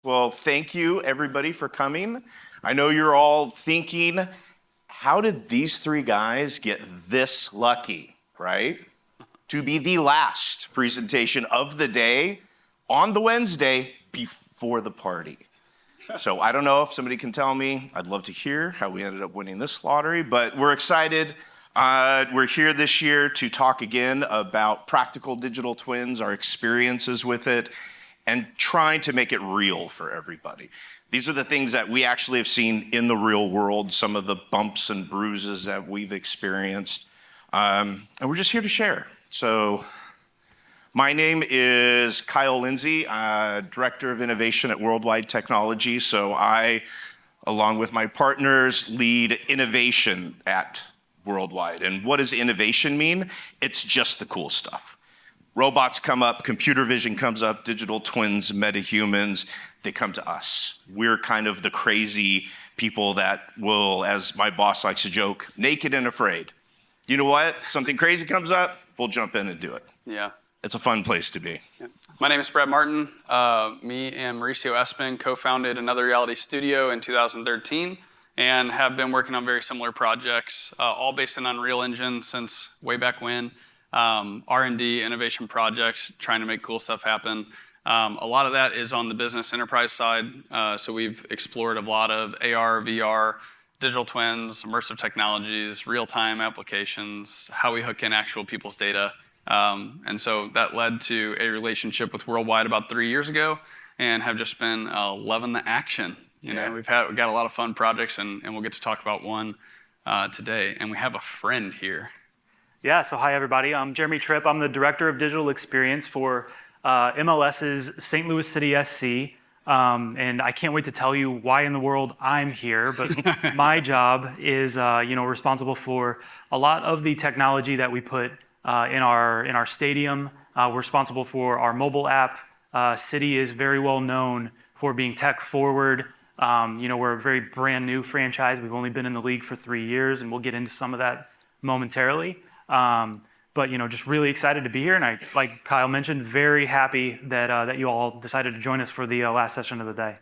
Well, thank you everybody for coming. I know you're all thinking, how did these three guys get this lucky, right? To be the last presentation of the day on the Wednesday before the party. So I don't know if somebody can tell me. I'd love to hear how we ended up winning this lottery, but we're excited. We're here this year to talk again about practical digital twins, our experiences with it, and trying to make it real for everybody. These are the things that we actually have seen in the real world, some of the bumps and bruises that we've experienced, and we're just here to share. So my name is Kyle Lindsay, Director of Innovation at Worldwide Technology. So I, along with my partners, lead innovation at Worldwide. And what does innovation mean? It's just the cool stuff. Robots come up, computer vision comes up, digital twins, metahumans, they come to us. We're kind of the crazy people that will, as my boss likes to joke, naked and afraid. You know what? Something crazy comes up, we'll jump in and do it. Yeah. It's a fun place to be. Yeah. My name is Brett Martin. Me and Mauricio Espin co-founded Another Reality Studio in 2013 and have been working on very similar projects, all based in Unreal Engine since way back when. R&D, innovation projects, trying to make cool stuff happen. A lot of that is on the business enterprise side. So we've explored a lot of AR, VR, digital twins, immersive technologies, real-time applications, how we hook in actual people's data. And so that led to a relationship with Worldwide about 3 years ago and have just been loving the action. You know, we've got a lot of fun projects and we'll get to talk about one today. And we have a friend here. Yeah, so hi everybody. I'm Jeremy Tripp. I'm the Director of Digital Experience for MLS's St. Louis City SC. And I can't wait to tell you why in the world I'm here, but my job is responsible for a lot of the technology that we put in our stadium. We're responsible for our mobile app. City is very well known for being tech forward. We're a very brand new franchise. We've only been in the league for 3 years, and we'll get into some of that momentarily. But just really excited to be here, and I, like Kyle mentioned, very happy that you all decided to join us for the last session of the day.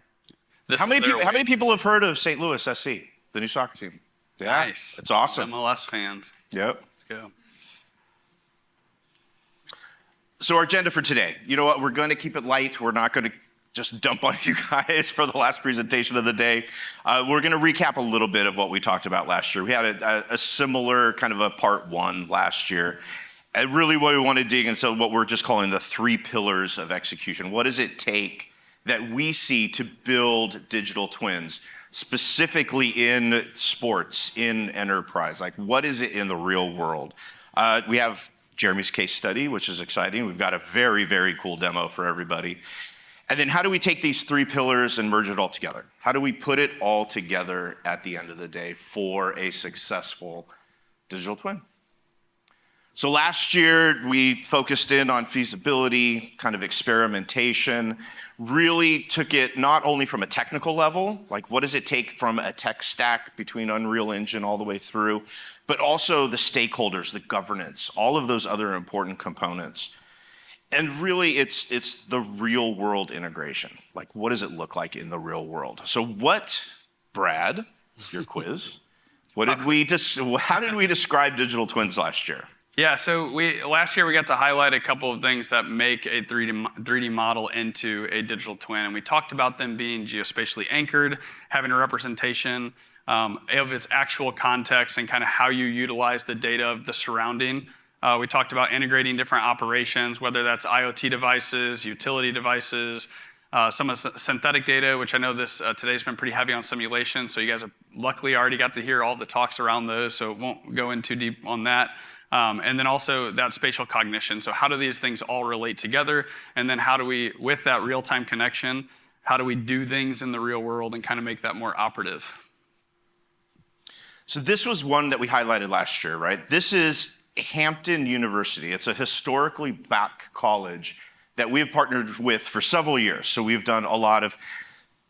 How many people have heard of St. Louis SC, the new soccer team? Yeah, nice. It's awesome. MLS fans. Yep. Let's go. So our agenda for today, you know what? We're going to keep it light. We're not going to just dump on you guys for the last presentation of the day. We're going to recap a little bit of what we talked about last year. We had a similar kind of a part one last year. And really what we want to dig into what we're just calling the 3 pillars of execution. What does it take that we see to build digital twins, specifically in sports, in enterprise? Like, what is it in the real world? We have Jeremy's case study, which is exciting. We've got a very, very cool demo for everybody. And then how do we take these 3 pillars and merge it all together? How do we put it all together at the end of the day for a successful digital twin? So last year, we focused in on feasibility, kind of experimentation, really took it not only from a technical level, like what does it take from a tech stack between Unreal Engine all the way through, but also the stakeholders, the governance, all of those other important components. And really, it's the real world integration. Like, what does it look like in the real world? So Brad, your quiz, how did we describe digital twins last year? Yeah, so last year we got to highlight a couple of things that make a 3D model into a digital twin. And we talked about them being geospatially anchored, having a representation of its actual context and kind of how you utilize the data of the surrounding. We talked about integrating different operations, whether that's IoT devices, utility devices, some of the synthetic data, which I know today's been pretty heavy on simulation. So you guys have luckily already got to hear all the talks around those, so won't go in too deep on that. And then also that spatial cognition. So how do these things all relate together? And then how do we, with that real-time connection, how do we do things in the real world and kind of make that more operative? So this was one that we highlighted last year, right? This is Hampton University. It's a historically black college that we have partnered with for several years. So we've done a lot of,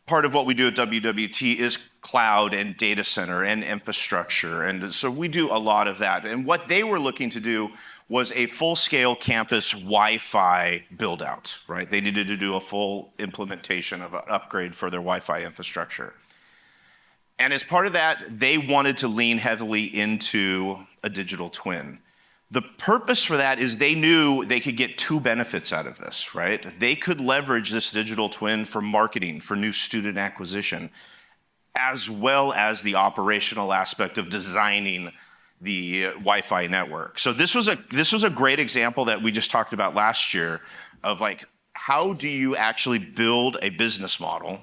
part of what we do at WWT is cloud and data center and infrastructure. And so we do a lot of that. And what they were looking to do was a full-scale campus Wi-Fi build-out, right? They needed to do a full implementation of an upgrade for their Wi-Fi infrastructure. And as part of that, they wanted to lean heavily into a digital twin. The purpose for that is they knew they could get two benefits out of this, right? They could leverage this digital twin for marketing, for new student acquisition, as well as the operational aspect of designing the Wi-Fi network. So this was a great example that we just talked about last year of like, how do you actually build a business model,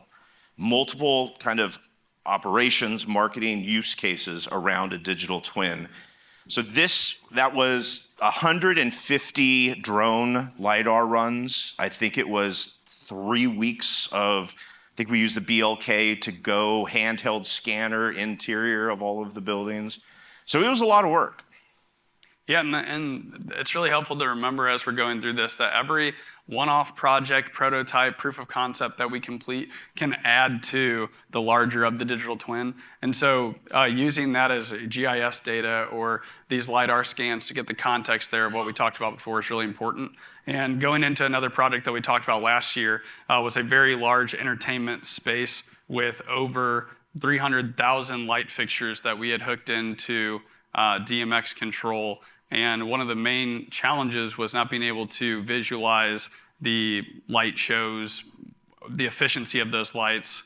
multiple kind of operations, marketing use cases around a digital twin. So that was 150 drone LiDAR runs. I think it was 3 weeks of, I think we used the BLK to go handheld scanner interior of all of the buildings. So it was a lot of work. Yeah, and it's really helpful to remember as we're going through this that every one-off project, prototype, proof of concept that we complete can add to the larger of the digital twin. And so using that as GIS data or these LiDAR scans to get the context there of what we talked about before is really important. And going into another project that we talked about last year was a very large entertainment space with over 300,000 light fixtures that we had hooked into DMX control. And one of the main challenges was not being able to visualize the light shows, the efficiency of those lights,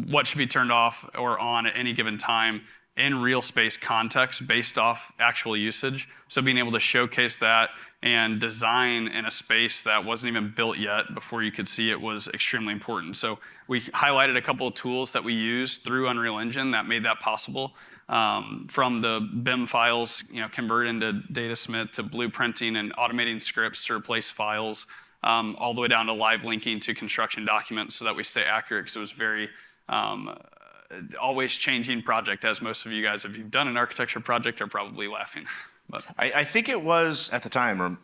what should be turned off or on at any given time in real space context based off actual usage. So being able to showcase that and design in a space that wasn't even built yet before you could see it was extremely important. So we highlighted a couple of tools that we used through Unreal Engine that made that possible. From the BIM files, convert into Datasmith to blueprinting and automating scripts to replace files, all the way down to live linking to construction documents so that we stay accurate, because it was very always changing project, as most of you guys, if you've done an architecture project, are probably laughing. But I think it was, at the time,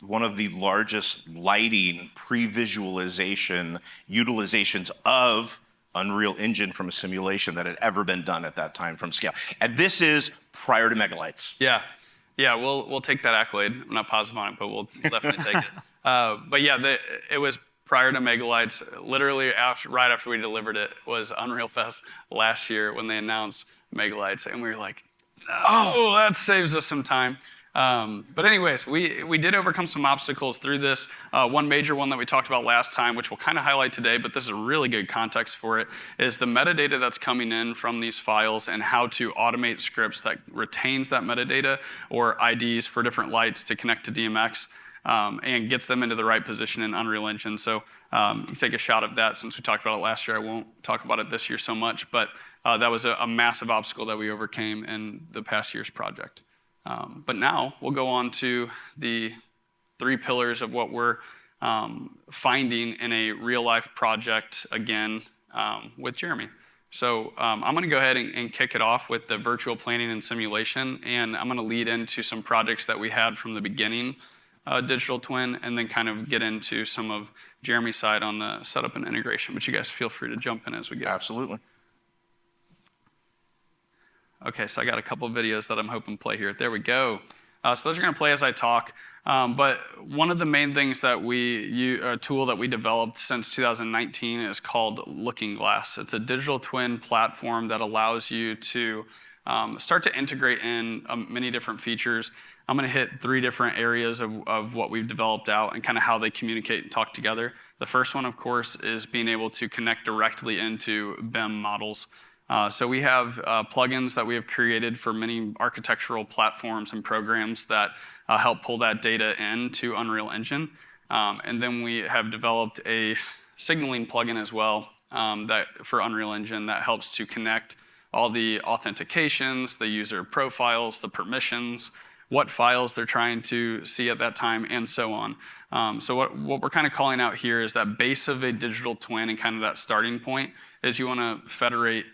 one of the largest lighting pre-visualization utilizations of Unreal Engine from a simulation that had ever been done at that time from scale. And this is prior to megalights. Yeah, we'll take that accolade. I'm not positive on it, but we'll definitely take it. But yeah, it was prior to megalights. Literally right after we delivered it was Unreal Fest last year when they announced megalights, and we were like, oh, that saves us some time. But anyways, we did overcome some obstacles through this. One major one that we talked about last time, which we'll kind of highlight today, but this is a really good context for it, is the metadata that's coming in from these files and how to automate scripts that retains that metadata or IDs for different lights to connect to DMX and gets them into the right position in Unreal Engine. So you take a shot of that since we talked about it last year. I won't talk about it this year so much, but that was a massive obstacle that we overcame in the past year's project. But now we'll go on to the 3 pillars of what we're finding in a real life project again with Jeremy. So I'm going to go ahead and kick it off with the virtual planning and simulation, and I'm going to lead into some projects that we had from the beginning, digital twin, and then kind of get into some of Jeremy's side on the setup and integration. But you guys feel free to jump in as we go. Absolutely. Okay, so I got a couple of videos that I'm hoping to play here. There we go. So those are going to play as I talk. But one of the main things that a tool that we developed since 2019 is called Looking Glass. It's a digital twin platform that allows you to start to integrate in many different features. I'm going to hit 3 different areas of what we've developed out and kind of how they communicate and talk together. The first one, of course, is being able to connect directly into BIM models. So we have plugins that we have created for many architectural platforms and programs that help pull that data into Unreal Engine. And then we have developed a signaling plugin as well for Unreal Engine that helps to connect all the authentications, the user profiles, the permissions, what files they're trying to see at that time, and so on. So what we're kind of calling out here is that base of a digital twin, and kind of that starting point is you want to federate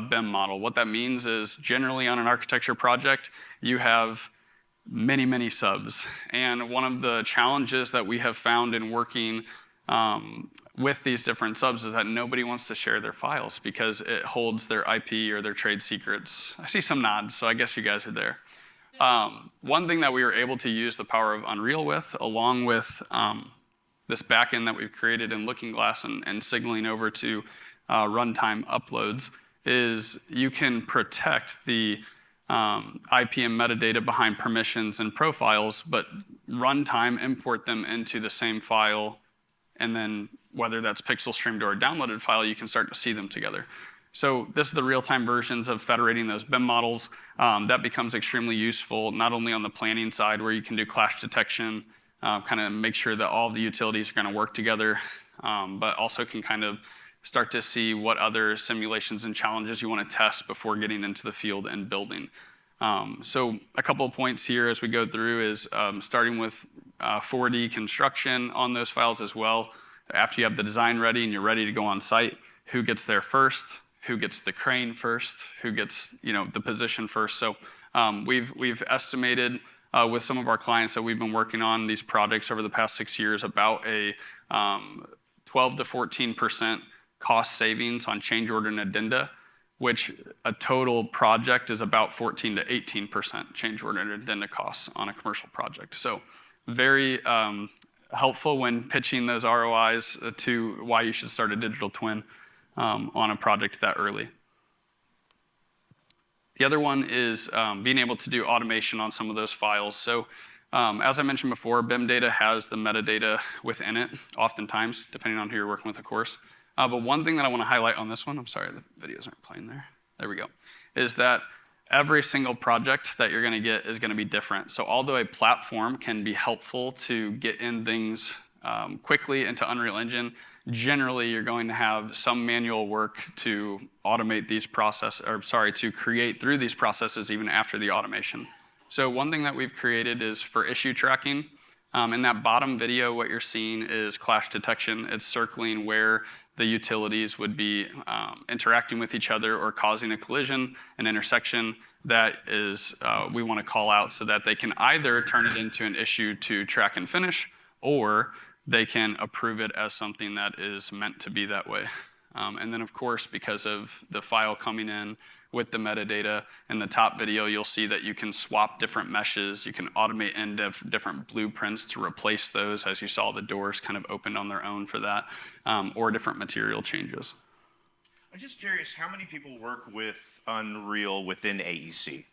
BIM model. What that means is generally on an architecture project, you have many, many subs. And one of the challenges that we have found in working with these different subs is that nobody wants to share their files because it holds their IP or their trade secrets. I see some nods, so I guess you guys are there. One thing that we were able to use the power of Unreal with, along with this backend that we've created in Looking Glass and signaling over to runtime uploads, is you can protect the IP and metadata behind permissions and profiles, but runtime import them into the same file, and then whether that's pixel streamed or a downloaded file, you can start to see them together. So this is the real-time versions of federating those BIM models. That becomes extremely useful, not only on the planning side where you can do clash detection, kind of make sure that all of the utilities are going to work together, but also can kind of start to see what other simulations and challenges you want to test before getting into the field and building. So a couple of points here as we go through is starting with 4D construction on those files as well. After you have the design ready and you're ready to go on site, who gets there first? Who gets the crane first? Who gets the position first? So we've estimated with some of our clients that we've been working on these projects over the past 6 years about a 12 to 14% cost savings on change order and addenda, which a total project is about 14 to 18% change order and addenda costs on a commercial project. So very helpful when pitching those ROIs to why you should start a digital twin on a project that early. The other one is being able to do automation on some of those files. So as I mentioned before, BIM data has the metadata within it, oftentimes, depending on who you're working with, of course. But one thing that I want to highlight on this one, I'm sorry, the videos aren't playing there. There we go. Is that every single project that you're going to get is going to be different. So although a platform can be helpful to get in things quickly into Unreal Engine, generally you're going to have some manual work to automate these to create through these processes even after the automation. So one thing that we've created is for issue tracking. In that bottom video, what you're seeing is clash detection. It's circling where the utilities would be interacting with each other or causing a collision, an intersection that is we want to call out so that they can either turn it into an issue to track and finish, or they can approve it as something that is meant to be that way. And then of course, because of the file coming in with the metadata in the top video, you'll see that you can swap different meshes, you can automate in different blueprints to replace those, as you saw the doors kind of opened on their own for that, or different material changes. I'm just curious, how many people work with Unreal within AEC?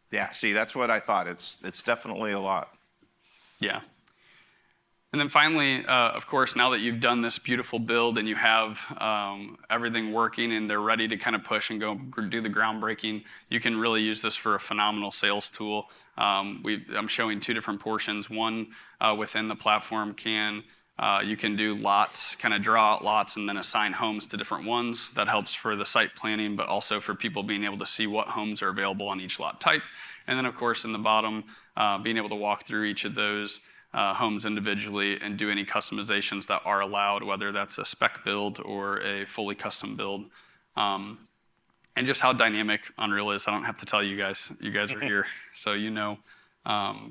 Yeah, see, that's what I thought. It's definitely a lot. Yeah. And then finally, of course, now that you've done this beautiful build and you have everything working and they're ready to kind of push and go do the groundbreaking, you can really use this for a phenomenal sales tool. I'm showing two different portions. One within the platform you can do lots, kind of draw out lots and then assign homes to different ones. That helps for the site planning, but also for people being able to see what homes are available on each lot type. And then of course in the bottom, being able to walk through each of those homes individually and do any customizations that are allowed, whether that's a spec build or a fully custom build. And just how dynamic Unreal is, I don't have to tell you guys are here. So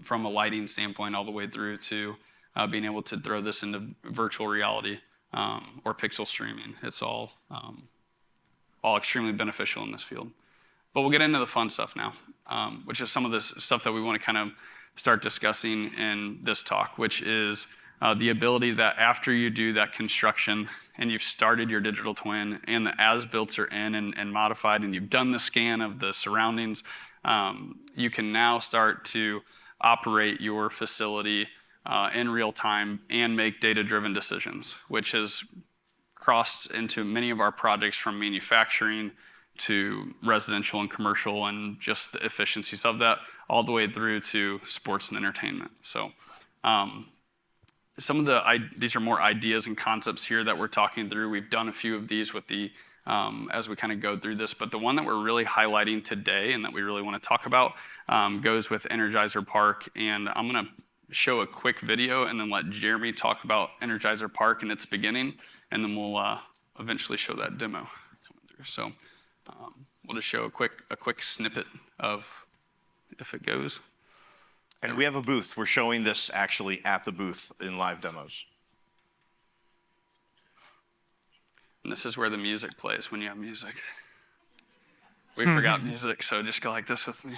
from a lighting standpoint all the way through to being able to throw this into virtual reality or pixel streaming. It's all extremely beneficial in this field. But we'll get into the fun stuff now, which is some of this stuff that we want to kind of start discussing in this talk, which is the ability that after you do that construction and you've started your digital twin and the as-builts are in and modified and you've done the scan of the surroundings, you can now start to operate your facility in real time and make data-driven decisions, which has crossed into many of our projects from manufacturing to residential and commercial and just the efficiencies of that, all the way through to sports and entertainment. So these are more ideas and concepts here that we're talking through. We've done a few of these with as we kind of go through this, but the one that we're really highlighting today and that we really want to talk about goes with Energizer Park. And I'm going to show a quick video and then let Jeremy talk about Energizer Park and its beginning, and then we'll eventually show that demo coming through. So we'll just show a quick snippet of if it goes. And we have a booth. We're showing this actually at the booth in live demos. And this is where the music plays when you have music. We forgot music, so just go like this with me.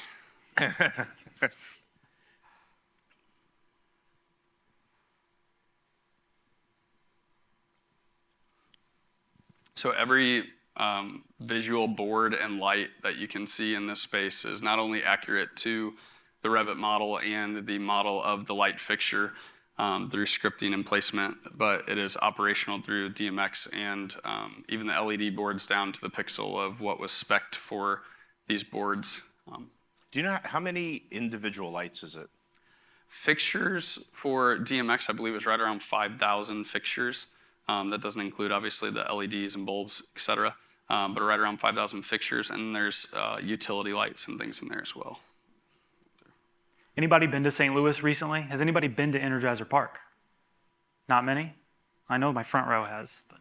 So every visual board and light that you can see in this space is not only accurate to the Revit model and the model of the light fixture through scripting and placement, but it is operational through DMX and even the LED boards down to the pixel of what was spec'd for these boards. Do you know how many individual lights is it? Fixtures for DMX, I believe, is right around 5,000 fixtures. That doesn't include, obviously, the LEDs and bulbs, et cetera, but right around 5,000 fixtures, and there's utility lights and things in there as well. Anybody been to St. Louis recently? Has anybody been to Energizer Park? Not many? I know my front row has, but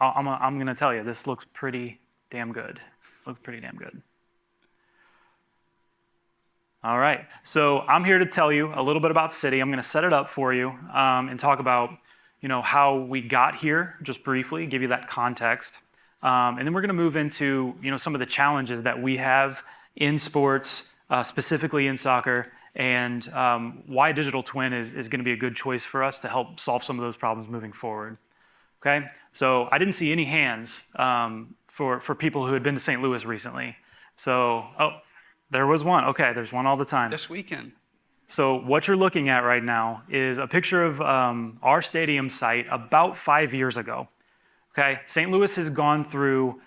I'm going to tell you, this looks pretty damn good. Looks pretty damn good. All right, so I'm here to tell you a little bit about City. I'm going to set it up for you and talk about how we got here, just briefly, give you that context. And then we're going to move into some of the challenges that we have in sports, specifically in soccer, and why digital twin is going to be a good choice for us to help solve some of those problems moving forward. Okay, so I didn't see any hands for people who had been to St. Louis recently. So, there was one. Okay, there's one all the time. This weekend. So what you're looking at right now is a picture of our stadium site about 5 years ago. Okay, St. Louis has gone through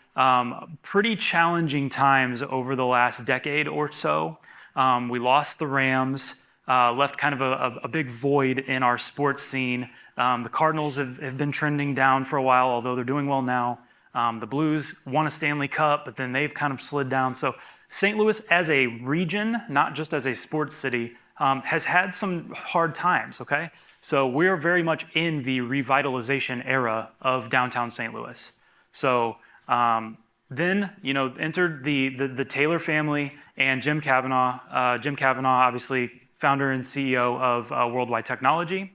pretty challenging times over the last decade or so. We lost the Rams, left kind of a big void in our sports scene. The Cardinals have been trending down for a while, although they're doing well now. The Blues won a Stanley Cup, but then they've kind of slid down. So St. Louis as a region, not just as a sports city, has had some hard times, okay? So we're very much in the revitalization era of downtown St. Louis. So then, entered the Taylor family and Jim Kavanaugh. Jim Kavanaugh, obviously founder and CEO of Worldwide Technology.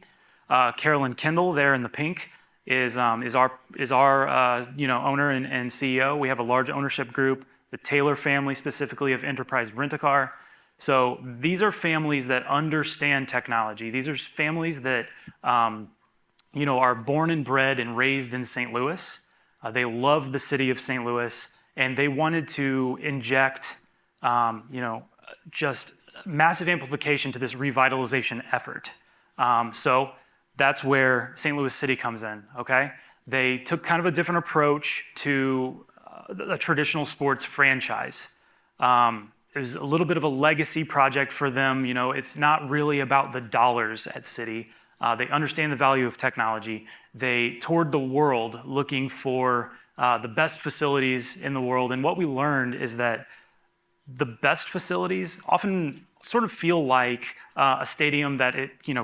Carolyn Kendall, there in the pink, is our owner and CEO. We have a large ownership group, the Taylor family specifically of Enterprise Rent-A-Car. So these are families that understand technology. These are families that are born and bred and raised in St. Louis. They love the city of St. Louis, and they wanted to inject just massive amplification to this revitalization effort. So that's where St. Louis City comes in, okay? They took kind of a different approach to a traditional sports franchise. There's a little bit of a legacy project for them. It's not really about the dollars at City. They understand the value of technology. They toured the world looking for the best facilities in the world. And what we learned is that the best facilities often sort of feel like a stadium that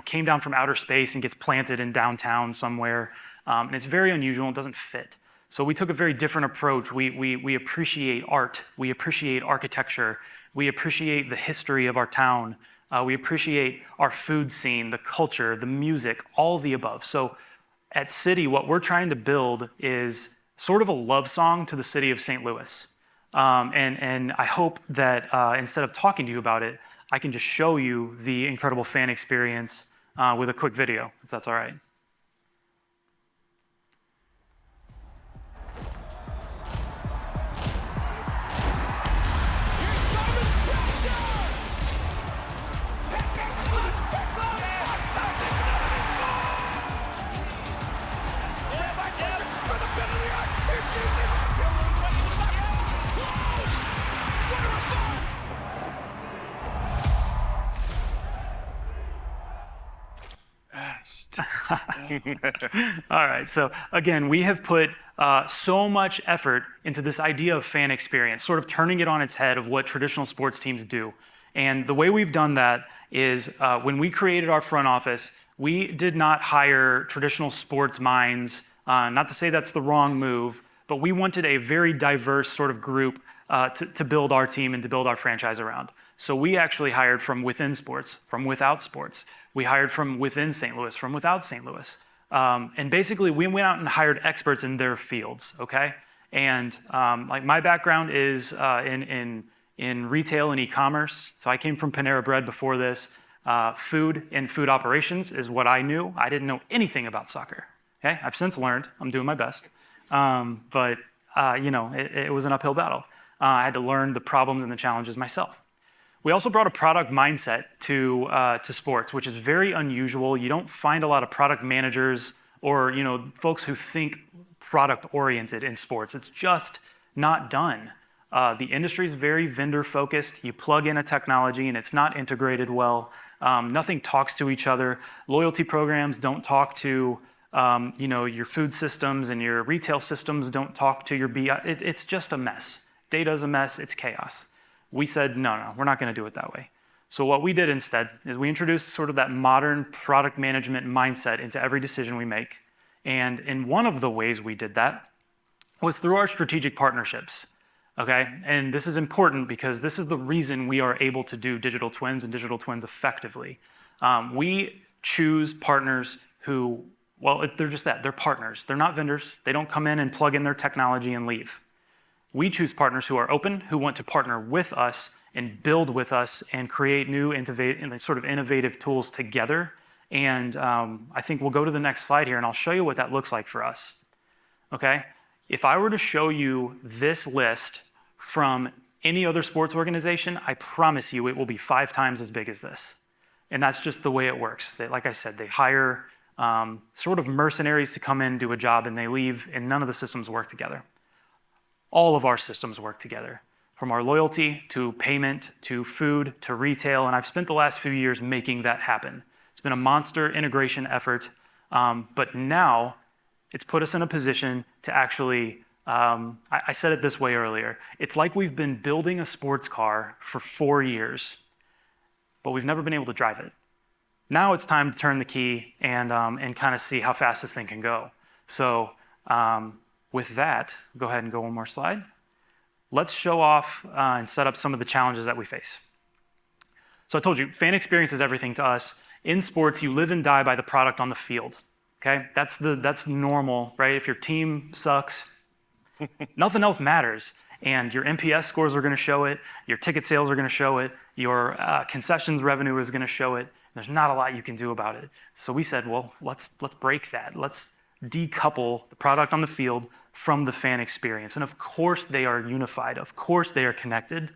came down from outer space and gets planted in downtown somewhere. And it's very unusual. It doesn't fit. So we took a very different approach. We appreciate art. We appreciate architecture. We appreciate the history of our town. We appreciate our food scene, the culture, the music, all of the above. So at City, what we're trying to build is sort of a love song to the city of St. Louis. And I hope that instead of talking to you about it, I can just show you the incredible fan experience with a quick video, if that's all right. All right, so again, we have put so much effort into this idea of fan experience, sort of turning it on its head of what traditional sports teams do. And the way we've done that is when we created our front office, we did not hire traditional sports minds. Not to say that's the wrong move, but we wanted a very diverse sort of group to build our team and to build our franchise around. So we actually hired from within sports, from without sports. We hired from within St. Louis, from without St. Louis. And basically, we went out and hired experts in their fields, okay? And like my background is in in retail and e-commerce. So I came from Panera Bread before this. Food and food operations is what I knew. I didn't know anything about soccer. Okay, I've since learned. I'm doing my best. But it was an uphill battle. I had to learn the problems and the challenges myself. We also brought a product mindset to sports, which is very unusual. You don't find a lot of product managers or folks who think product oriented in sports. It's just not done. The industry is very vendor focused. You plug in a technology and it's not integrated well. Nothing talks to each other. Loyalty programs don't talk to your food systems, and your retail systems don't talk to your BI. It's just a mess. Data's a mess. It's chaos. We said, no, we're not going to do it that way. So what we did instead is we introduced sort of that modern product management mindset into every decision we make. And in one of the ways we did that was through our strategic partnerships. Okay, and this is important because this is the reason we are able to do digital twins and digital twins effectively. We choose partners who, they're just that. They're partners. They're not vendors. They don't come in and plug in their technology and leave. We choose partners who are open, who want to partner with us and build with us and create new innovative tools together. And I think we'll go to the next slide here and I'll show you what that looks like for us. Okay? If I were to show you this list from any other sports organization, I promise you it will be 5 times as big as this. And that's just the way it works. Like I said, they hire sort of mercenaries to come in, do a job, and they leave, and none of the systems work together. All of our systems work together, from our loyalty to payment to food to retail, and I've spent the last few years making that happen. It's been a monster integration effort, but now it's put us in a position to actually, I said it this way earlier, it's like we've been building a sports car for 4 years, but we've never been able to drive it. Now it's time to turn the key and kind of see how fast this thing can go. So with that, go ahead and go one more slide. Let's show off and set up some of the challenges that we face. So I told you, fan experience is everything to us. In sports, you live and die by the product on the field. Okay, that's normal, right? If your team sucks, nothing else matters. And your NPS scores are going to show it. Your ticket sales are going to show it. Your concessions revenue is going to show it. There's not a lot you can do about it. So we said, well, let's break that. Let's decouple the product on the field from the fan experience. And of course they are unified. Of course they are connected.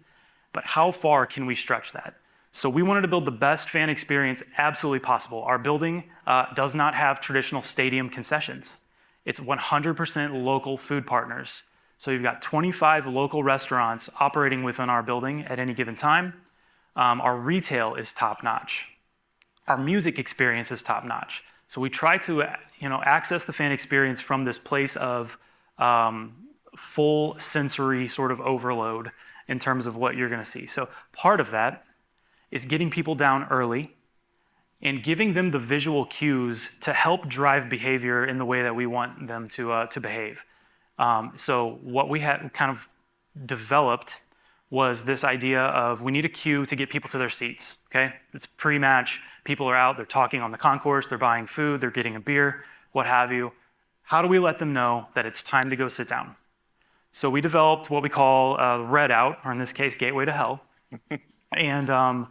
But how far can we stretch that? So we wanted to build the best fan experience absolutely possible. Our building does not have traditional stadium concessions. It's 100% local food partners. So you've got 25 local restaurants operating within our building at any given time. Our retail is top-notch. Our music experience is top-notch. So we try to access the fan experience from this place of full sensory sort of overload in terms of what you're going to see. So part of that is getting people down early and giving them the visual cues to help drive behavior in the way that we want them to behave. So what we had kind of developed was this idea of we need a cue to get people to their seats, okay? It's pre-match, people are out, they're talking on the concourse, they're buying food, they're getting a beer, what have you. How do we let them know that it's time to go sit down? So we developed what we call Red Out, or in this case, Gateway to Hell. And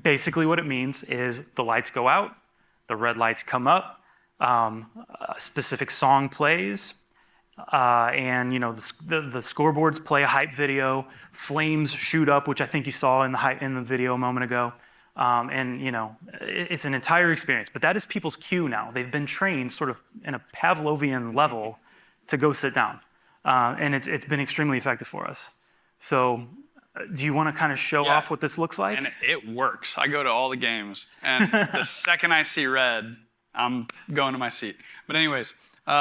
basically what it means is the lights go out, the red lights come up, a specific song plays, and the scoreboards play a hype video, flames shoot up, which I think you saw in the video a moment ago, and it's an entire experience. But that is people's cue now. They've been trained sort of in a Pavlovian level to go sit down, and it's been extremely effective for us. So do you want to kind of show off what this looks like? And it works. I go to all the games, and the second I see red, I'm going to my seat. But anyways, so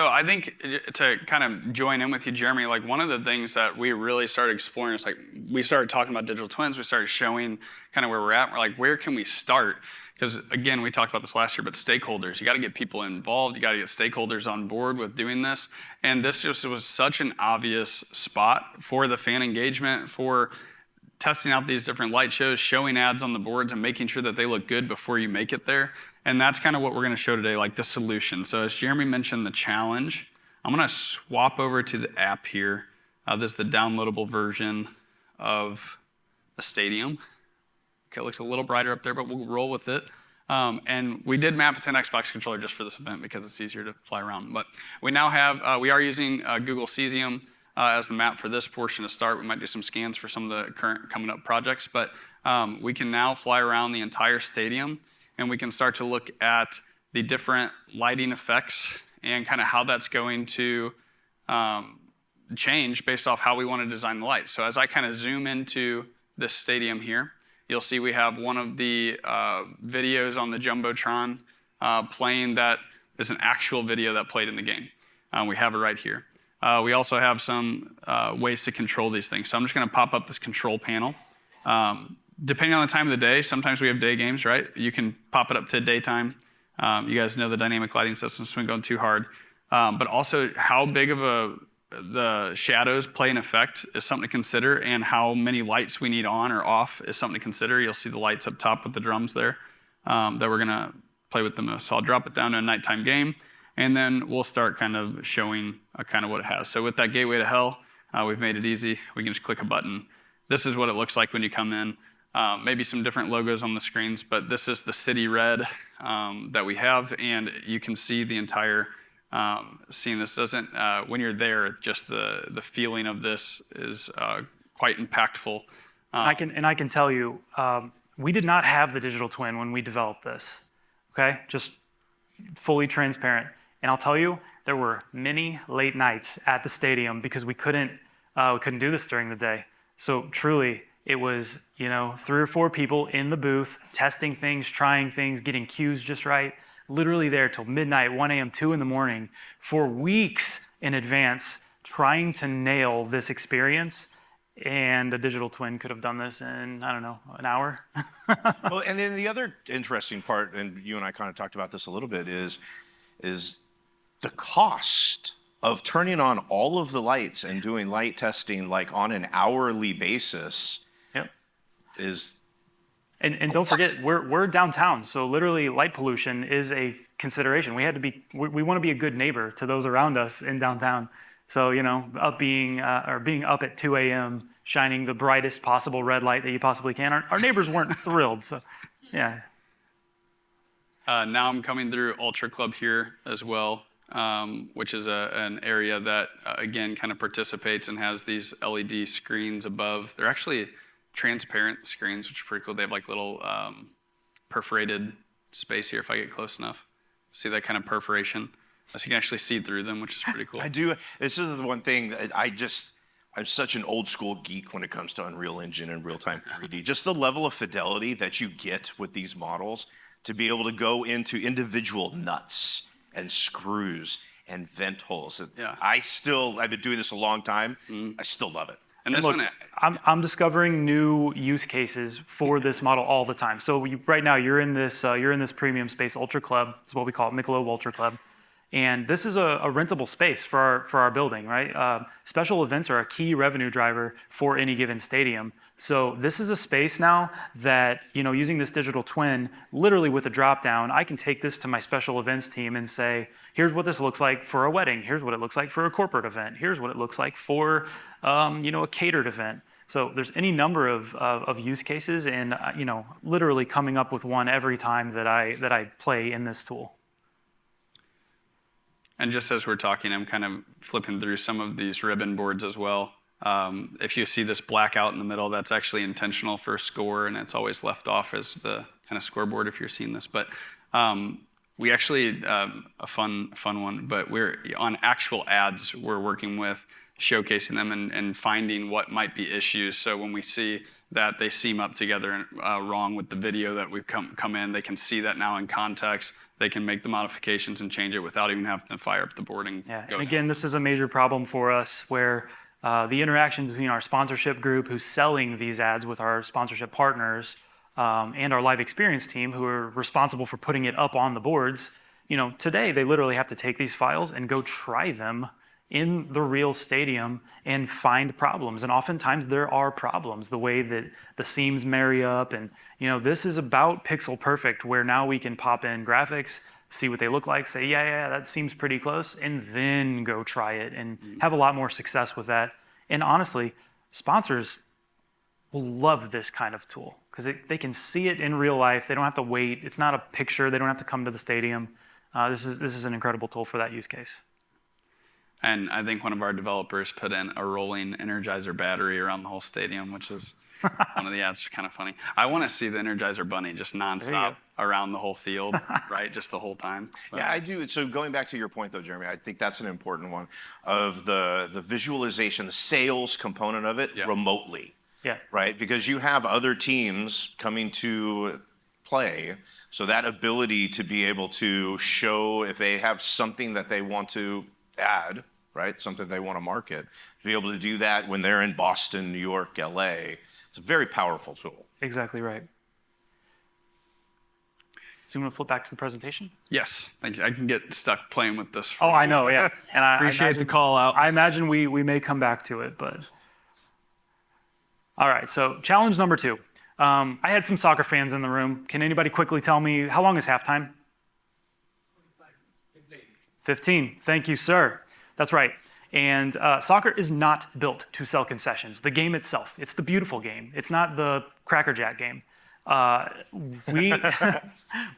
I think to kind of join in with you, Jeremy, like one of the things that we really started exploring is like we started talking about digital twins. We started showing kind of where we're at. We're like, where can we start? Because again, we talked about this last year, but stakeholders, you got to get people involved. You got to get stakeholders on board with doing this. And this just was such an obvious spot for the fan engagement, for testing out these different light shows, showing ads on the boards and making sure that they look good before you make it there. And that's kind of what we're going to show today, like the solution. So as Jeremy mentioned, the challenge, I'm going to swap over to the app here. This is the downloadable version of the stadium. Okay, it looks a little brighter up there, but we'll roll with it. And we did map it to an Xbox controller just for this event because it's easier to fly around. But we now have, we are using Google Cesium as the map for this portion to start. We might do some scans for some of the current coming up projects, but we can now fly around the entire stadium and we can start to look at the different lighting effects and kind of how that's going to change based off how we want to design the light. So as I kind of zoom into this stadium here, you'll see we have one of the videos on the Jumbotron playing that is an actual video that played in the game. We have it right here. We also have some ways to control these things. So I'm just going to pop up this control panel. Depending on the time of the day, sometimes we have day games, right? You can pop it up to daytime. You guys know the dynamic lighting system, so we going too hard. But also how big of the shadows play an effect is something to consider, and how many lights we need on or off is something to consider. You'll see the lights up top with the drums there that we're going to play with the most. So I'll drop it down to a nighttime game, and then we'll start kind of showing kind of what it has. So with that Gateway to Hell, we've made it easy. We can just click a button. This is what it looks like when you come in. Maybe some different logos on the screens, but this is the city red that we have, and you can see the entire scene. This doesn't, when you're there, just the feeling of this is quite impactful. I can tell you, we did not have the digital twin when we developed this. Okay, just fully transparent. And I'll tell you, there were many late nights at the stadium because we couldn't do this during the day. So truly, it was 3 or 4 people in the booth testing things, trying things, getting cues just right. Literally there till midnight, 1 a.m., 2 in the morning, for weeks in advance, trying to nail this experience. And a digital twin could have done this in, I don't know, an hour. Well, and then the other interesting part, and you and I kind of talked about this a little bit, is the cost of turning on all of the lights and doing light testing like on an hourly basis. Yep. Is and don't forget, we're downtown, so literally light pollution is a consideration. We want to be a good neighbor to those around us in downtown. So being up at 2 a.m. shining the brightest possible red light that you possibly can. Our neighbors weren't thrilled. So yeah. Now I'm coming through Ultra Club here as well, which is an area that again kind of participates and has these LED screens above. They're actually transparent screens, which are pretty cool. They have like little perforated space here if I get close enough. See that kind of perforation? So you can actually see through them, which is pretty cool. I do. This is the one thing that I'm such an old school geek when it comes to Unreal Engine and real-time 3D. Just the level of fidelity that you get with these models to be able to go into individual nuts and screws and vent holes. Yeah. I've been doing this a long time. I still love it. And this look, one, I'm discovering new use cases for this model all the time. So right now you're in this premium space, Ultra Club is what we call it, Michelob Ultra Club. And this is a rentable space for our building, right? Special events are a key revenue driver for any given stadium. So this is a space now that, using this digital twin, literally with a drop down, I can take this to my special events team and say, here's what this looks like for a wedding. Here's what it looks like for a corporate event. Here's what it looks like for, a catered event. So there's any number of use cases, and literally coming up with one every time that I play in this tool. and just as we're talking, I'm kind of flipping through some of these ribbon boards as well. If you see this blackout in the middle, that's actually intentional for score, and it's always left off as the kind of scoreboard if you're seeing this. But we actually, a fun one, but we're on actual ads, we're working with showcasing them and finding what might be issues. So when we see that they seam up together and wrong with the video that we've come in, they can see that now in context. They can make the modifications and change it without even having to fire up the board and Yeah, go and again, this is a major problem for us where the interaction between our sponsorship group who's selling these ads with our sponsorship partners and our live experience team who are responsible for putting it up on the boards, today they literally have to take these files and go try them in the real stadium and find problems. And oftentimes there are problems, the way that the seams marry up. And this is about pixel perfect, where now we can pop in graphics, see what they look like, say, yeah, that seems pretty close, and then go try it and have a lot more success with that. And honestly, sponsors will love this kind of tool because they can see it in real life. They don't have to wait. It's not a picture. They don't have to come to the stadium. This is an incredible tool for that use case. And I think one of our developers put in a rolling Energizer battery around the whole stadium, which is one of the ads, kind of funny. I want to see the Energizer bunny just nonstop around the whole field, right? Just the whole time. But Yeah, I do. So going back to your point, though, Jeremy, I think that's an important one of the visualization, the sales component of it remotely. Yeah. Right? Because you have other teams coming to play. So that ability to be able to show if they have something that they want to add, right? Something they want to market, to be able to do that when they're in Boston, New York, LA, it's a very powerful tool. Exactly right. So you want to flip back to the presentation? yes, thank you. I can get stuck playing with this. Oh, I know, yeah. And I Appreciate imagine, the call out. I imagine we may come back to it, but. All right, so challenge number 2. I had some soccer fans in the room. Can anybody quickly tell me, how long is halftime? 15. Thank you, sir. That's right. And soccer is not built to sell concessions. The game itself, it's the beautiful game. It's not the Cracker Jack game.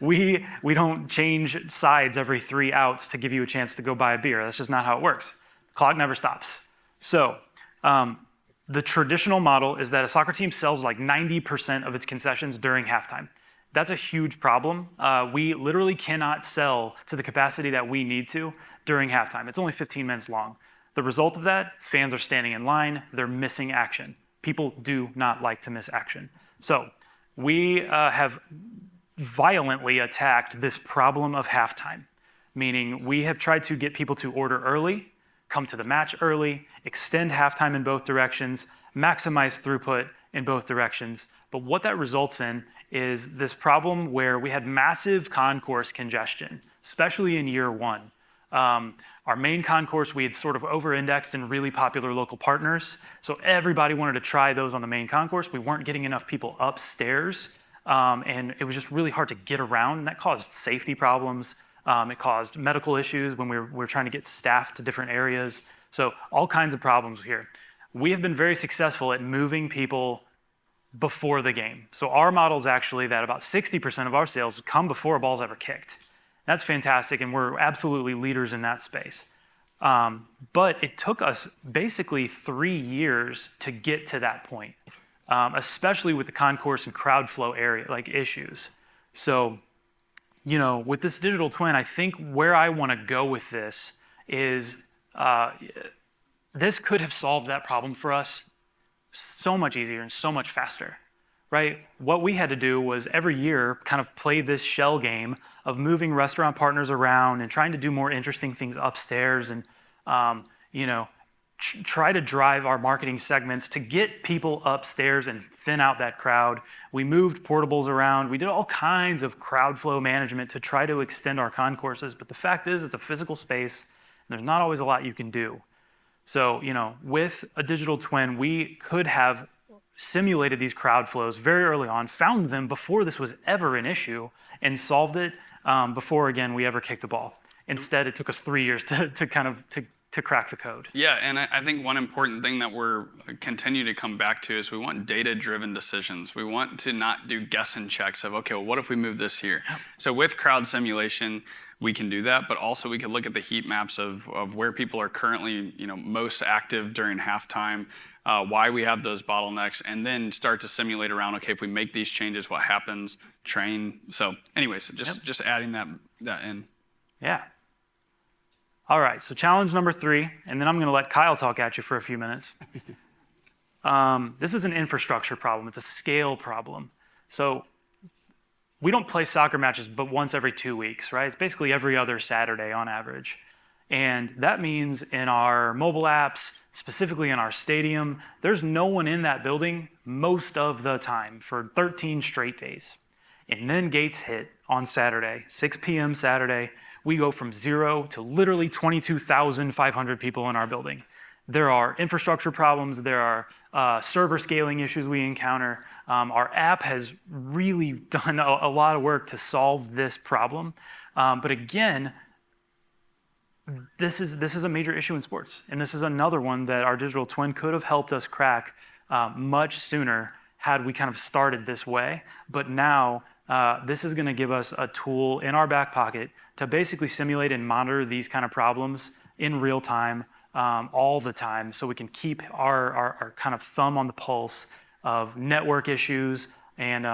We don't change sides every 3 outs to give you a chance to go buy a beer. That's just not how it works. The clock never stops. So the traditional model is that a soccer team sells like 90% of its concessions during halftime. That's a huge problem. We literally cannot sell to the capacity that we need to during halftime. It's only 15 minutes long. The result of that, fans are standing in line, they're missing action. People do not like to miss action. So we have violently attacked this problem of halftime, meaning we have tried to get people to order early, come to the match early, extend halftime in both directions, maximize throughput in both directions. But what that results in is this problem where we had massive concourse congestion, especially in year 1. Our main concourse, we had sort of over-indexed in really popular local partners. So everybody wanted to try those on the main concourse. We weren't getting enough people upstairs. And it was just really hard to get around. And that caused safety problems. It caused medical issues when we were trying to get staff to different areas. So all kinds of problems here. We have been very successful at moving people before the game. So our model is actually that about 60% of our sales come before a ball's ever kicked. That's fantastic, and we're absolutely leaders in that space. But it took us basically 3 years to get to that point, especially with the concourse and crowd flow area issues. So, with this digital twin, I think where I want to go with this is this could have solved that problem for us so much easier and so much faster. Right? What we had to do was every year kind of play this shell game of moving restaurant partners around and trying to do more interesting things upstairs and, try to drive our marketing segments to get people upstairs and thin out that crowd. We moved portables around. We did all kinds of crowd flow management to try to extend our concourses. But the fact is, it's a physical space. And there's not always a lot you can do. So, with a digital twin, we could have simulated these crowd flows very early on, found them before this was ever an issue, and solved it before, again, we ever kicked a ball. Instead, it took us 3 years to crack the code. Yeah, and I think one important thing that we're continue to come back to is we want data-driven decisions. We want to not do guess and checks of, okay, well, what if we move this here? So with crowd simulation, we can do that, but also we can look at the heat maps of where people are currently, most active during halftime, why we have those bottlenecks, and then start to simulate around, okay, if we make these changes, what happens, train. So anyways, just adding that in. Yeah. All right, so challenge number 3, and then I'm gonna let Kyle talk at you for a few minutes. This is an infrastructure problem. It's a scale problem. So we don't play soccer matches but once every 2 weeks, right? It's basically every other Saturday on average. And that means in our mobile apps, specifically in our stadium, there's no one in that building most of the time for 13 straight days. And then gates hit on Saturday, 6 p.m. Saturday. We go from 0 to literally 22,500 people in our building. There are infrastructure problems. There are server scaling issues we encounter. Our app has really done a lot of work to solve this problem. But again, this is a major issue in sports, and this is another one that our digital twin could have helped us crack much sooner had we kind of started this way. But now this is going to give us a tool in our back pocket to basically simulate and monitor these kind of problems in real time, all the time, so we can keep our kind of thumb on the pulse of network issues and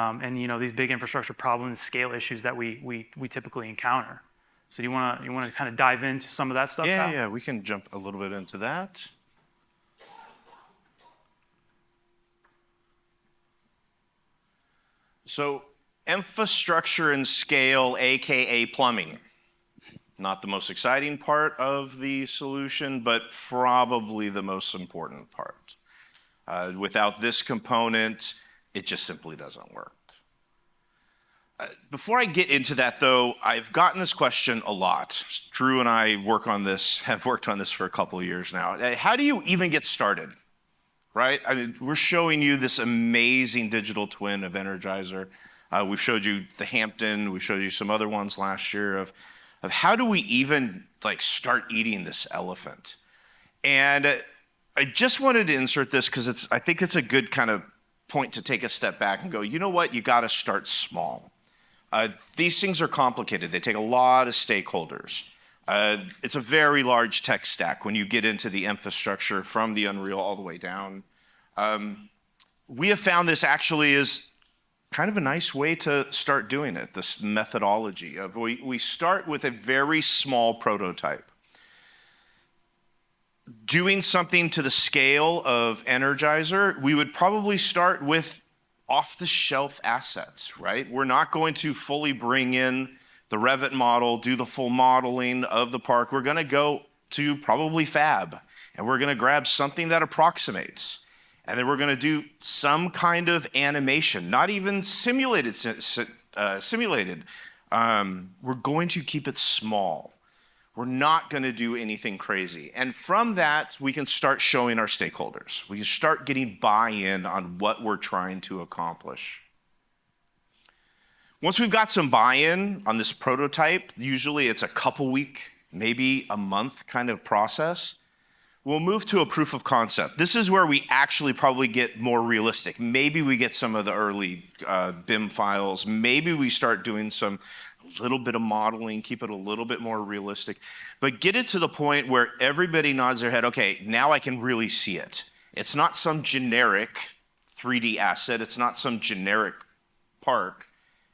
these big infrastructure problems, scale issues that we typically encounter. So you want to kind of dive into some of that stuff, Kyle? Yeah, we can jump a little bit into that. So infrastructure and scale, AKA plumbing. Not the most exciting part of the solution, but probably the most important part. Without this component, it just simply doesn't work. Before I get into that, though, I've gotten this question a lot. Drew and I have worked on this for a couple of years now. How do you even get started, right? I mean, we're showing you this amazing digital twin of Energizer. We've showed you the Hampton. We showed you some other ones last year of how do we even start eating this elephant? And I just wanted to insert this because I think it's a good kind of point to take a step back and go, you know what? You got to start small. These things are complicated. They take a lot of stakeholders. It's a very large tech stack when you get into the infrastructure from the Unreal all the way down. We have found this actually is kind of a nice way to start doing it, this methodology of we start with a very small prototype. Doing something to the scale of Energizer, we would probably start with off-the-shelf assets, right? We're not going to fully bring in the Revit model, do the full modeling of the park. We're going to go to probably Fab, and we're going to grab something that approximates. And then we're going to do some kind of animation, not even simulated. We're going to keep it small. We're not going to do anything crazy. And from that, we can start showing our stakeholders. We can start getting buy-in on what we're trying to accomplish. Once we've got some buy-in on this prototype, usually it's a couple week, maybe a month kind of process, we'll move to a proof of concept. This is where we actually probably get more realistic. Maybe we get some of the early BIM files. Maybe we start doing a little bit of modeling, keep it a little bit more realistic, but get it to the point where everybody nods their head, okay, now I can really see it. It's not some generic 3D asset. It's not some generic park.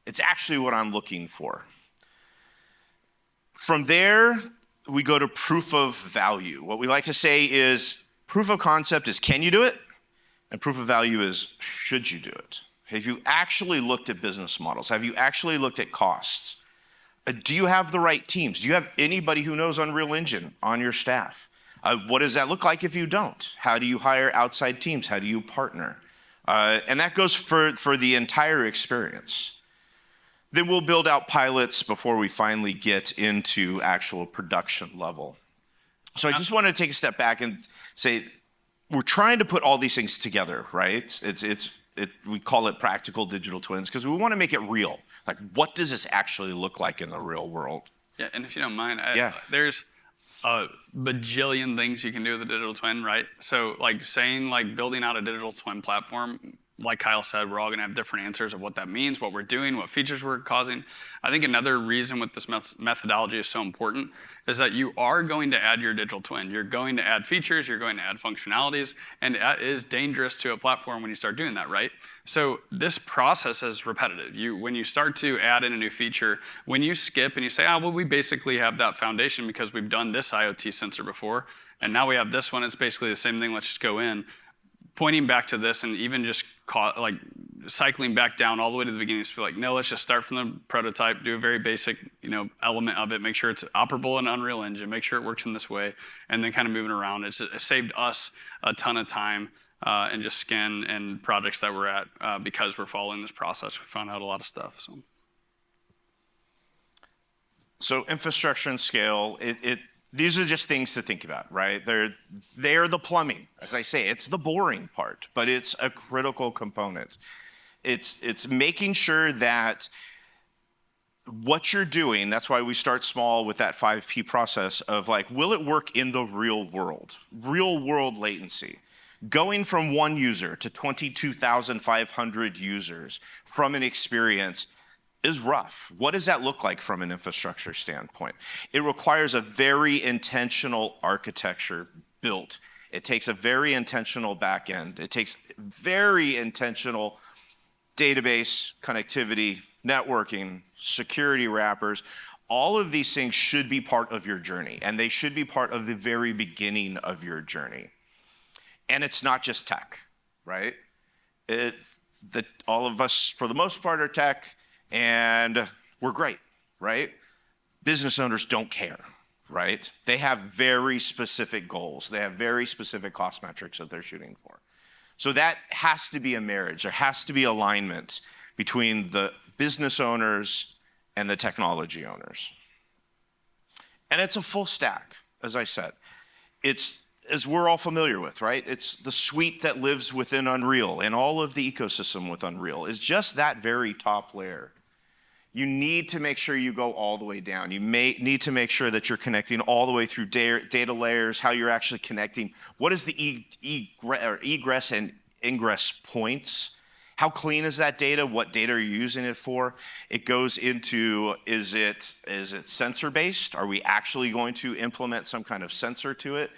It's actually what I'm looking for. From there, we go to proof of value. What we like to say is proof of concept is can you do it? And proof of value is should you do it? Have you actually looked at business models? Have you actually looked at costs? Do you have the right teams? Do you have anybody who knows Unreal Engine on your staff? What does that look like if you don't? How do you hire outside teams? How do you partner? And that goes for the entire experience. Then we'll build out pilots before we finally get into actual production level. So I just want to take a step back and say, we're trying to put all these things together, right? We call it practical digital twins because we want to make it real. Like, what does this actually look like in the real world? Yeah, and if you don't mind, there's a bajillion things you can do with a digital twin, right? So building out a digital twin platform, like Kyle said, we're all gonna have different answers of what that means, what we're doing, what features we're causing. I think another reason with this methodology is so important is that you are going to add your digital twin. You're going to add features, you're going to add functionalities, and that is dangerous to a platform when you start doing that, right? So this process is repetitive. When you start to add in a new feature, when you skip and you say, we basically have that foundation because we've done this IoT sensor before, and now we have this one, it's basically the same thing, let's just go in. Pointing back to this and even just cycling back down all the way to the beginning, just be like, no, let's just start from the prototype, do a very basic, element of it, make sure it's operable in Unreal Engine, make sure it works in this way, and then kind of moving around. It saved us a ton of time and just skin and projects that we're at because we're following this process. We found out a lot of stuff. So infrastructure and scale, these are just things to think about, right? They're the plumbing. As I say, it's the boring part, but it's a critical component. It's making sure that what you're doing, that's why we start small with that 5P process of like, will it work in the real world latency? Going from one user to 22,500 users from an experience is rough. What does that look like from an infrastructure standpoint? It requires a very intentional architecture built. It takes a very intentional backend. It takes very intentional database connectivity, networking, security wrappers. All of these things should be part of your journey, and they should be part of the very beginning of your journey. And it's not just tech, right? All of us, for the most part, are tech, and we're great, right? Business owners don't care, right? They have very specific goals. They have very specific cost metrics that they're shooting for. So that has to be a marriage. There has to be alignment between the business owners and the technology owners. And it's a full stack, as I said. It's, as we're all familiar with, right? It's the suite that lives within Unreal, and all of the ecosystem with Unreal is just that very top layer. You need to make sure you go all the way down. You may need to make sure that you're connecting all the way through data layers, how you're actually connecting. What is the egress and ingress points? How clean is that data? What data are you using it for? It goes into, is it sensor-based? Are we actually going to implement some kind of sensor to it?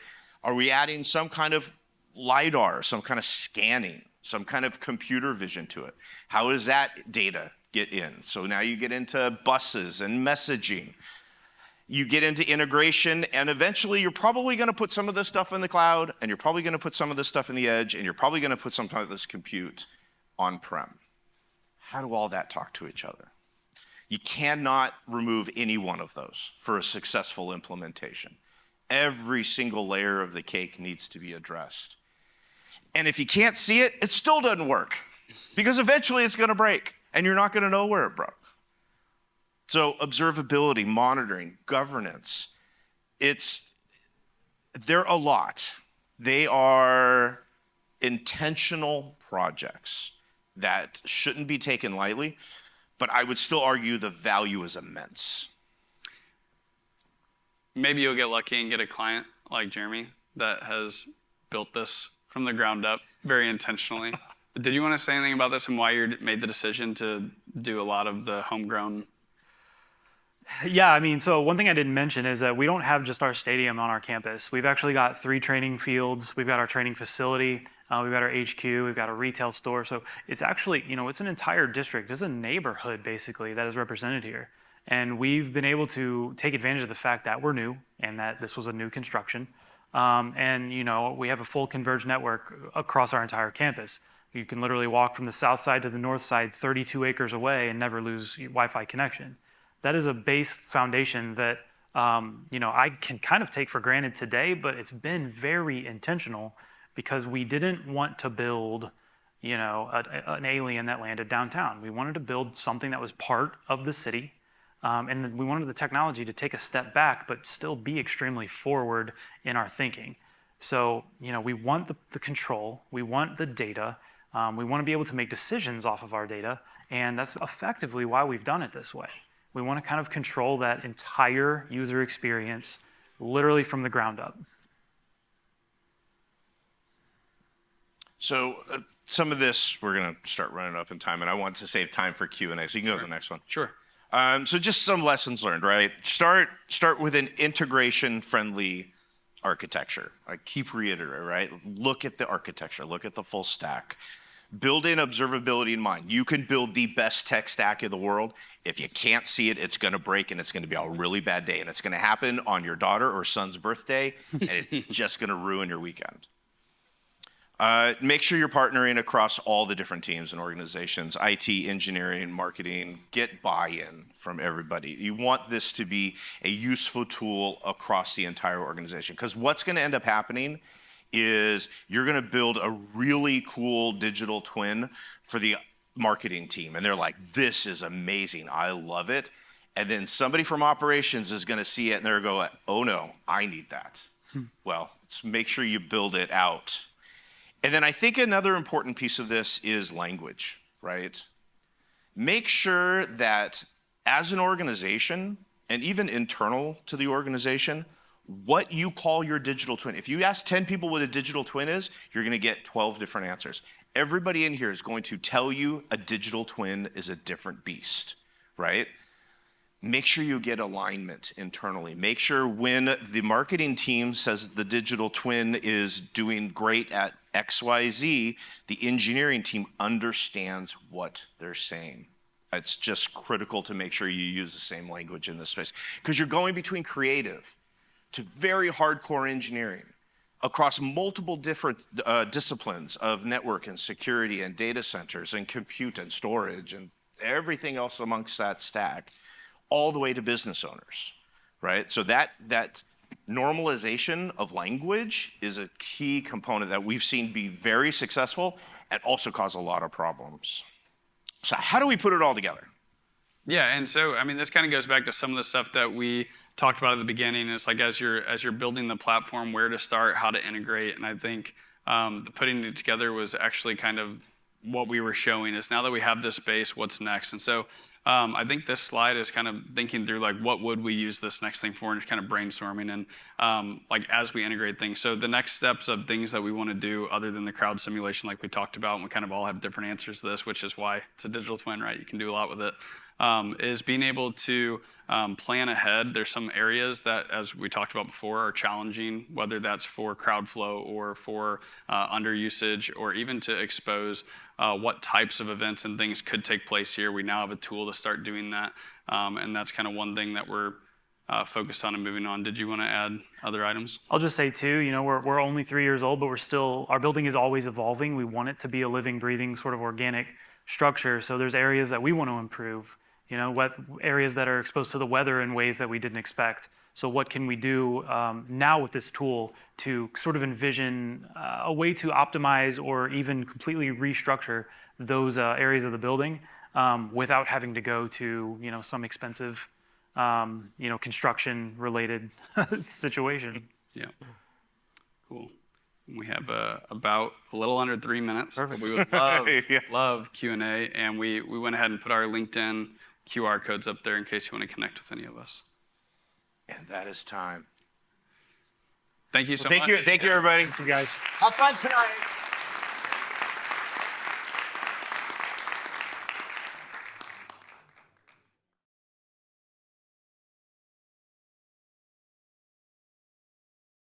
Are we adding some kind of LiDAR, some kind of scanning, some kind of computer vision to it? How does that data get in? So now you get into buses and messaging. You get into integration, and eventually you're probably going to put some of this stuff in the cloud, and you're probably going to put some of this stuff in the edge, and you're probably going to put some of this compute on-prem. How do all that talk to each other? You cannot remove any one of those for a successful implementation. Every single layer of the cake needs to be addressed. And if you can't see it, it still doesn't work, because eventually it's going to break, and you're not going to know where it broke. So observability, monitoring, governance, they're a lot. They are intentional projects that shouldn't be taken lightly, but I would still argue the value is immense. Maybe you'll get lucky and get a client like Jeremy that has built this from the ground up very intentionally. Did you want to say anything about this and why you made the decision to do a lot of the homegrown? Yeah, I mean, so one thing I didn't mention is that we don't have just our stadium on our campus. We've actually got 3 training fields. We've got our training facility. We've got our HQ. We've got a retail store. So it's actually, it's an entire district. It's a neighborhood, basically, that is represented here. And we've been able to take advantage of the fact that we're new and that this was a new construction. And we have a full converged network across our entire campus. You can literally walk from the south side to the north side 32 acres away and never lose Wi-Fi connection. That is a base foundation that I can kind of take for granted today, but it's been very intentional because we didn't want to build an alien that landed downtown. We wanted to build something that was part of the city, and we wanted the technology to take a step back but still be extremely forward in our thinking. So we want the control, we want the data, we want to be able to make decisions off of our data, and that's effectively why we've done it this way. We want to kind of control that entire user experience literally from the ground up. So some of this, we're going to start running up in time, and I want to save time for Q&A, so you can go to the next one. Sure. So just some lessons learned, right? Start with an integration-friendly architecture. I keep reiterating, right? Look at the architecture, look at the full stack. Build in observability in mind. You can build the best tech stack in the world. If you can't see it, it's going to break, and it's going to be a really bad day, and it's going to happen on your daughter or son's birthday, and it's just going to ruin your weekend. Make sure you're partnering across all the different teams and organizations, IT, engineering, marketing. Get buy-in from everybody. You want this to be a useful tool across the entire organization, because what's going to end up happening is you're going to build a really cool digital twin for the marketing team. And they're like, this is amazing. I love it. And then somebody from operations is going to see it and they're going to go, oh no, I need that. Well, let's make sure you build it out. And then I think another important piece of this is language, right? Make sure that as an organization, and even internal to the organization, what you call your digital twin. If you ask 10 people what a digital twin is, you're gonna get 12 different answers. Everybody in here is going to tell you a digital twin is a different beast, right? Make sure you get alignment internally. Make sure when the marketing team says the digital twin is doing great at XYZ, the engineering team understands what they're saying. It's just critical to make sure you use the same language in this space, because you're going between creative to very hardcore engineering across multiple different disciplines of network and security and data centers and compute and storage and everything else amongst that stack, all the way to business owners, right? So that normalization of language is a key component that we've seen be very successful and also cause a lot of problems. So how do we put it all together? Yeah, and so I mean, this kind of goes back to some of the stuff that we talked about at the beginning. It's like as you're building the platform, where to start, how to integrate, and I think the putting it together was actually kind of what we were showing. Is now that we have this base, what's next? And so I think this slide is kind of thinking through like what would we use this next thing for, and just kind of brainstorming and like as we integrate things. So the next steps of things that we want to do other than the crowd simulation, like we talked about, and we kind of all have different answers to this, which is why it's a digital twin, right? You can do a lot with it. Is being able to plan ahead. There's some areas that, as we talked about before, are challenging, whether that's for crowd flow or for under usage, or even to expose what types of events and things could take place here. We now have a tool to start doing that, and that's kind of one thing that we're focused on and moving on. Did you want to add other items? I'll just say too, you know, we're only 3 years old, but our building is always evolving. We want it to be a living, breathing, sort of organic structure. So there's areas that we want to improve, you know, what areas that are exposed to the weather in ways that we didn't expect. So what can we do now with this tool to sort of envision a way to optimize or even completely restructure those areas of the building without having to go to, you know, some expensive, you know, construction related situation. Yeah. Cool. We have about a little under 3 minutes. Perfect. We would love, love Q&A, and we went ahead and put our LinkedIn QR codes up there in case you want to connect with any of us. And that is time. Thank you so much. Thank you, everybody. Thank you guys. Have fun tonight.